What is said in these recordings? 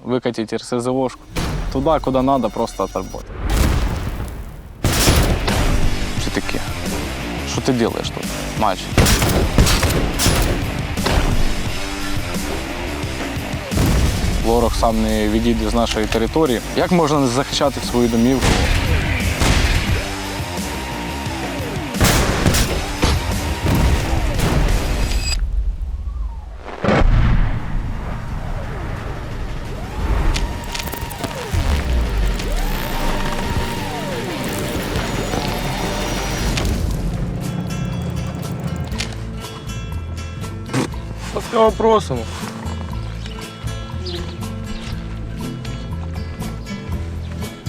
Выкатить РСЗОшку туда, куда надо, просто отработать. Все-таки, что ты делаешь тут, мальчик? Ворог сам не відійде з нашої території. Як можна захищати свою домівку? Ласкаво просимо.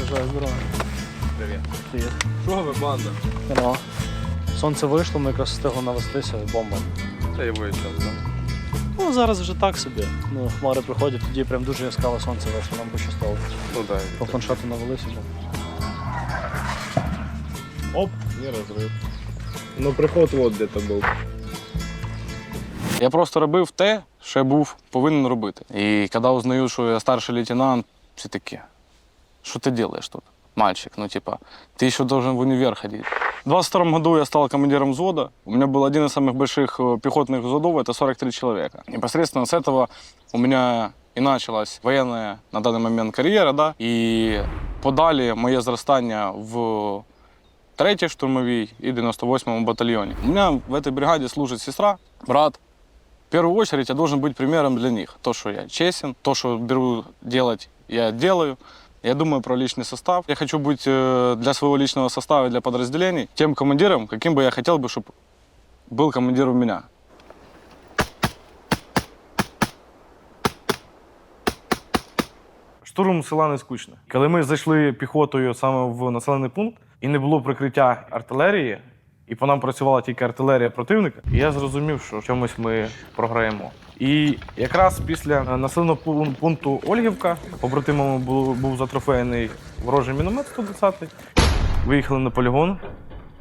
Бажаю здоров'я. Привіт. Привіт. Що ви, банда? Здорово. Сонце вийшло, ми якраз встигли навестися, бомба. Та й вийшов, так? Ну, зараз вже так собі. Ну, хмари приходять, тоді прям дуже яскраве сонце вийшло, нам пощастило. Ну да. По планшету навелися. Оп, не розрив. Ну приход вот где-то був. Я просто робив те, що я повинен робити. І коли узнаю, що я старший лейтенант, все таки, що ти робиш тут, мальчик? Ну, типа, ты еще должен в универ ходить. В 22 году я стал командиром взвода. У меня был один из самых больших пехотных взводов, это 43 человека. Непосредственно с этого у меня и началась военная на данный момент карьера, да, и подали моє зростання в 3-й штурмовій и 98-му батальоне. У меня в этой бригаде служит сестра, брат. В первую очередь я должен быть примером для них. То, что я честен, то, что беру делать, я делаю. Я думаю про личный состав. Я хочу быть для своего личного состава, для подразделений, тем командиром, каким бы я хотел бы, чтобы был командир у меня. Штурм села не скучно. Коли ми зайшли піхотою саме в населений пункт, і не було прикриття артилерії, і по нам працювала тільки артилерія противника, я зрозумів, що в чомусь ми програємо. І якраз після населеного пункту Ольгівка побратимами був затрофеєний ворожий міномет 120-й. Виїхали на полігон.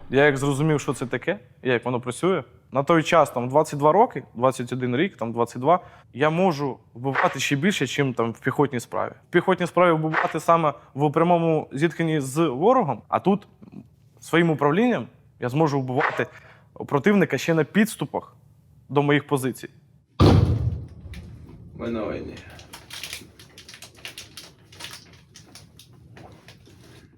Я як зрозумів, що це таке, як воно працює. На той час, там 22 роки, 21 рік, там 22, я можу вбивати ще більше, ніж там в піхотній справі. В піхотній справі вбивати саме в прямому зіткненні з ворогом, а тут своїм управлінням я зможу вбивати противника ще на підступах до моїх позицій. Ми на війні.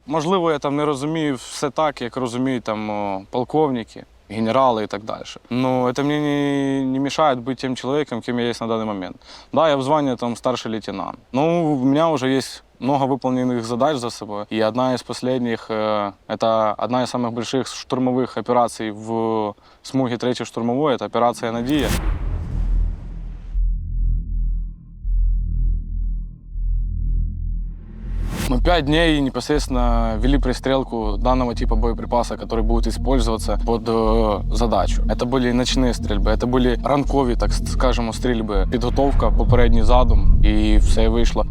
Можливо, я там не розумію все так, як розуміють там полковники, генералы и так дальше. Но это мне не мешает быть тем человеком, кем я есть на данный момент. Да, я в звании там старший лейтенант. Но у меня уже есть много выполненных задач за собой. И одна из последних, это одна из самых больших штурмовых операций в смуге 3-й штурмовой, это операция «Надія». Мы 5 дней непосредственно вели пристрелку данного типа боеприпаса, который будет использоваться под задачу. Это были ночные стрельбы, это были ранкові, так скажемо, стрільби, підготовка, попередній задум, і все вийшло.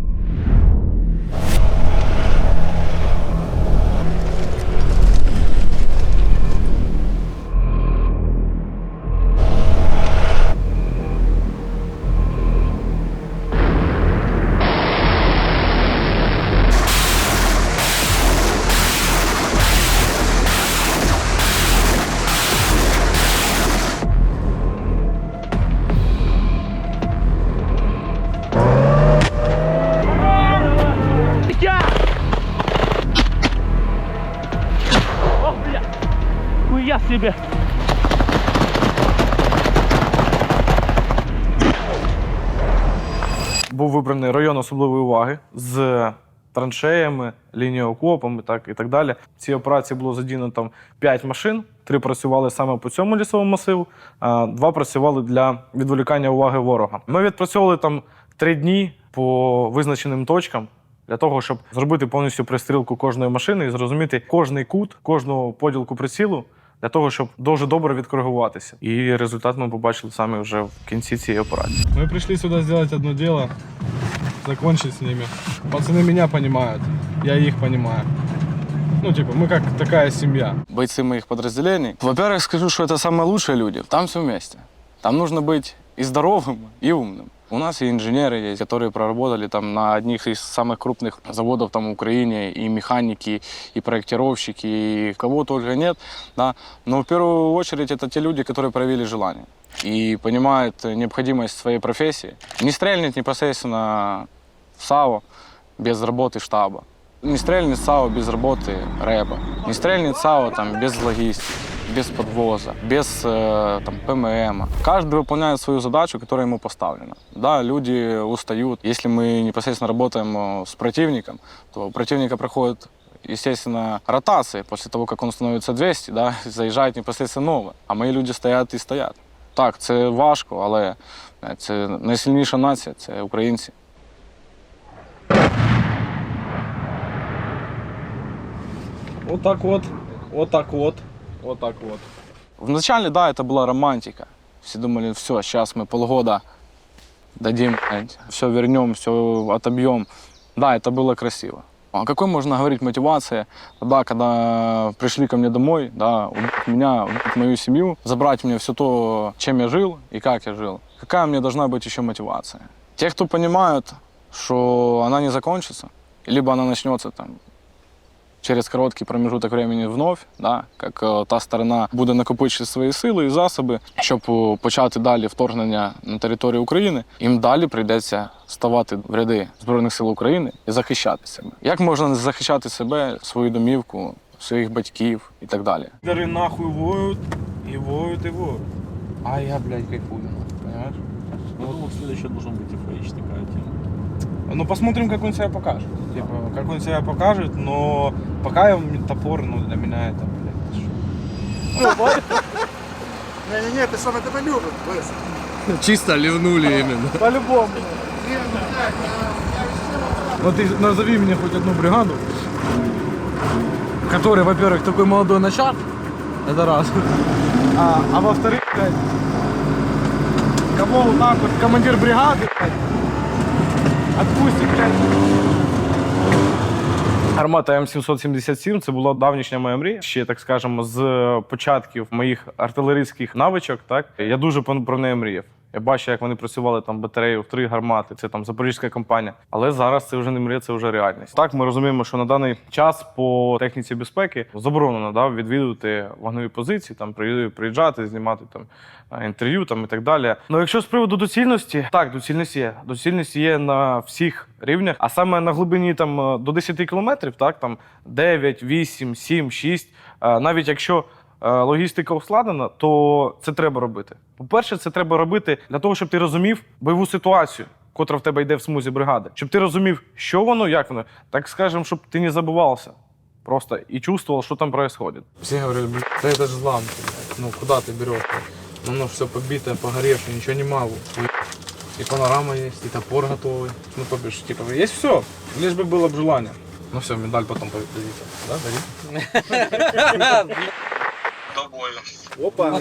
Хуя себе! Був вибраний район особливої уваги з траншеями, лінією окопами і так далі. В цій операції було задіяно там 5 машин, 3 працювали саме по цьому лісовому масиву, а 2 працювали для відволікання уваги ворога. Ми відпрацьовували там 3 дні по визначеним точкам для того, щоб зробити повністю пристрілку кожної машини і зрозуміти кожний кут, кожну поділку прицілу, для того, щоб дуже добре відкоригуватися. І результат ми побачили саме вже в кінці цієї операції. Мы пришли сюда сделать одно дело, закончить с ними. Пацаны меня понимают, я их понимаю. Ну, типа, мы как такая семья. Бойцы моих подразделений. Во-первых, скажу, что это самые лучшие люди. Там все вместе. Там нужно быть и здоровым, и умным. У нас и инженеры есть, которые проработали там на одних из самых крупных заводов там в Украине, и механики, и проектировщики, и кого только нет, да. Но в первую очередь это те люди, которые проявили желание и понимают необходимость своей профессии. Не стрельнет непосредственно в САУ без работы штаба. Не стрельнет САУ без работы рэба. Не стрельнет САУ там без логистики, без подвоза, без там, ПММ. Каждый выполняет свою задачу, которая ему поставлена. Да, люди устают. Если мы непосредственно работаем с противником, то у противника проходит, естественно, ротации. После того, как он становится 200, да, заїжджають непосредственно нові. А мої люди стоять і стоять. Так, це важко, але це найсильніша нація, це українці. Вот так вот, вот так вот, вот так вот. Вначале, да, это была романтика. Все думали, все, сейчас мы полгода дадим, все вернем, все отобьем. Да, это было красиво. О какой можно говорить мотивации тогда, когда пришли ко мне домой, да, убить меня, убить мою семью, забрать мне все то, чем я жил и как я жил? Какая мне должна быть еще мотивация? Те, кто понимают, что она не закончится, либо она начнется там через короткий промежуток времени вновь, да, як та сторона буде накопичити свої сили і засоби, щоб почати далі вторгнення на територію України, їм далі прийдеться ставати в ряди Збройних сил України і захищати себе. Як можна захищати себе, свою домівку, своїх батьків і так далі? Дары нахуй воют, и воют, и воют. А я, блядь, кайфую, понимаешь? Я думал, следующее должно быть FH, такая тема. Ну, посмотрим, как он себя покажет. Типа, как он себя покажет, но пока топор, ну, для меня это, блядь, Не-не-не, ти що, ми тебе любимо, Лесь. чисто ливнули именно. По-любому. Ну, ты назови мне хоть одну бригаду, который, во-первых, такой молодой начат, это раз, а во-вторых, блядь, кого вот так вот командир бригады, блядь, отпустит, блядь. Гармата М777 – це була давнішня моя мрія. Ще, так скажемо, з початків моїх артилерійських навичок, так, я дуже про неї мріяв. Я бачу, як вони працювали там батарею в 3 гармати, це там Запорізька компанія. Але зараз це вже не мрія, це вже реальність. Так, ми розуміємо, що на даний час по техніці безпеки заборонено, да, відвідувати вогневі позиції, там приїжджати, знімати там інтерв'ю там і так далі. Ну, якщо з приводу доцільності, так, доцільність є. Доцільність є на всіх рівнях, а саме на глибині там до 10 кілометрів, так, там 9, 8, 7, 6, навіть якщо логістика ускладнена, то це треба робити. По-перше, це треба робити для того, щоб ти розумів бойову ситуацію, котра в тебе йде в смузі бригади. Щоб ти розумів, що воно, як воно, так скажемо, щоб ти не забувався просто і чувствував, що там відбувається. Все говорили, блядь, да это же злам, блядь. Ну, куда ты берешь? Ну, все побитое, погоревшее, ничего не могу. И панорама есть, и топор готовый. Ну, то бишь, типа, есть все, лишь бы было бы желание. Ну все, медаль потом дадите. Да, дадите? До бою. Опа.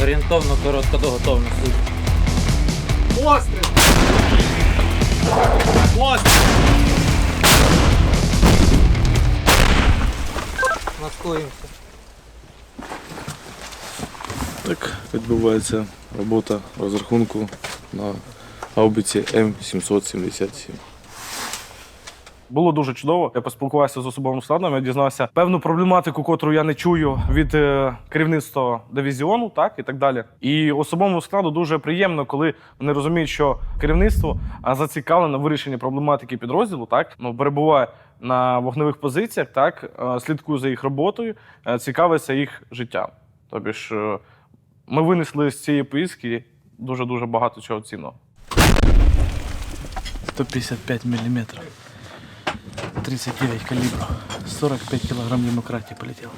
Орієнтовно коротко до готовності. Постріл! Маскуємося. Так відбувається робота розрахунку на гаубиці М777. Було дуже чудово. Я поспілкувався з особовим складом, я дізнався певну проблематику, котру я не чую від керівництва дивізіону, так, і так далі. І особовому складу дуже приємно, коли вони розуміють, що керівництво зацікавлено в вирішенні проблематики підрозділу, так, ну, перебуває на вогневих позиціях, так, слідкує за їх роботою, цікавиться їх життям. Тобі ж ми винесли з цієї поїздки дуже-дуже багато чого цінного. 155 миллиметров, 39 калибров, 45 килограмм демократии полетело.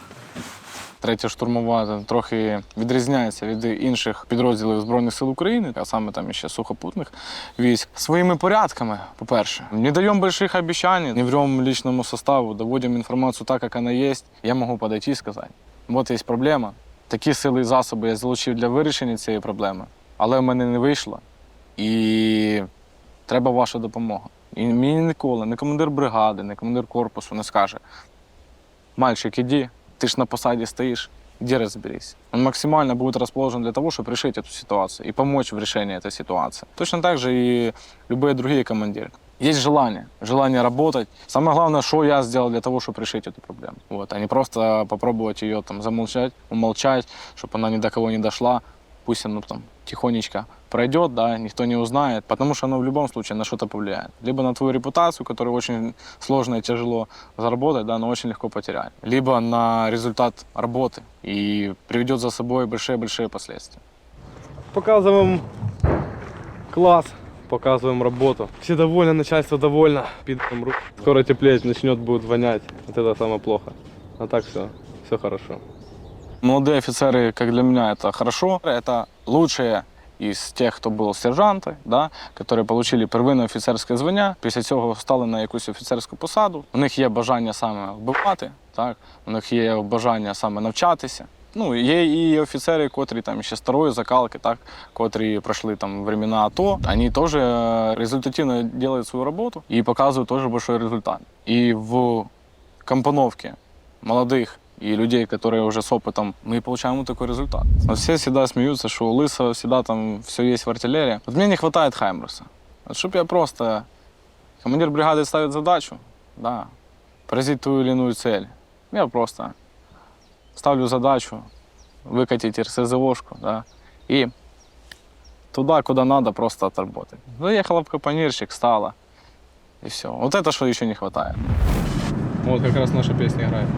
Третя штурмова трохи відрізняється від інших підрозділів Збройних сил України, а саме там ще сухопутних військ. Своїми порядками, по-перше, не даємо больших обіцянь, не врем личному составу, доводимо інформацію так, як вона є. Я можу підійти і сказати, от є проблема, такі сили і засоби я залучив для вирішення цієї проблеми, але в мене не вийшло, і треба ваша допомога. І мені ніколи, не командир бригади, не командир корпусу не скаже, мальчик, иди, ты ж на посаде стоишь, иди разберись. Он максимально будет расположен для того, чтобы решить эту ситуацию и помочь в решении этой ситуации. Точно так же и любые другие командиры. Есть желание работать. Самое главное, что я сделал для того, чтобы решить эту проблему. Вот, а не просто попробовать ее там замолчать, умолчать, чтобы она ни до кого не дошла. Пусть оно там тихонечко пройдет, да, никто не узнает, потому что оно в любом случае на что-то повлияет. Либо на твою репутацию, которую очень сложно и тяжело заработать, да, но очень легко потерять. Либо на результат работы и приведет за собой большие-большие последствия. Показываем класс, показываем работу. Все довольны, начальство довольно. Пидором руку. Скоро теплеть начнет, будет вонять. Вот это самое плохо. А так все хорошо. Молодые офицеры, как для меня, это хорошо. Это лучшие из тех, хто був сержанти, да, які отримали первинне офіцерське звання, після цього стали на якусь офіцерську посаду. У них є бажання саме вбивати, так, у них є бажання саме навчатися. Ну, є і офіцери, котрі там ще старої закалки, так, котрі пройшли там времена АТО, вони теж результативно роблять свою роботу і показують теж великий результат. І в компоновці молодих и людей, которые уже с опытом, мы получаем вот такой результат. Вот все всегда смеются, что у Лысого всегда там все есть в артиллерии. Вот мне не хватает Хаймерса. Вот чтоб я просто... Командир бригады ставит задачу, да, поразить ту или иную цель. Я просто ставлю задачу выкатить РСЗОшку, да, и туда, куда надо, просто отработать. Заехала в капонирщик, стала, и все. Вот это, что еще не хватает. Вот как раз наша песня играет.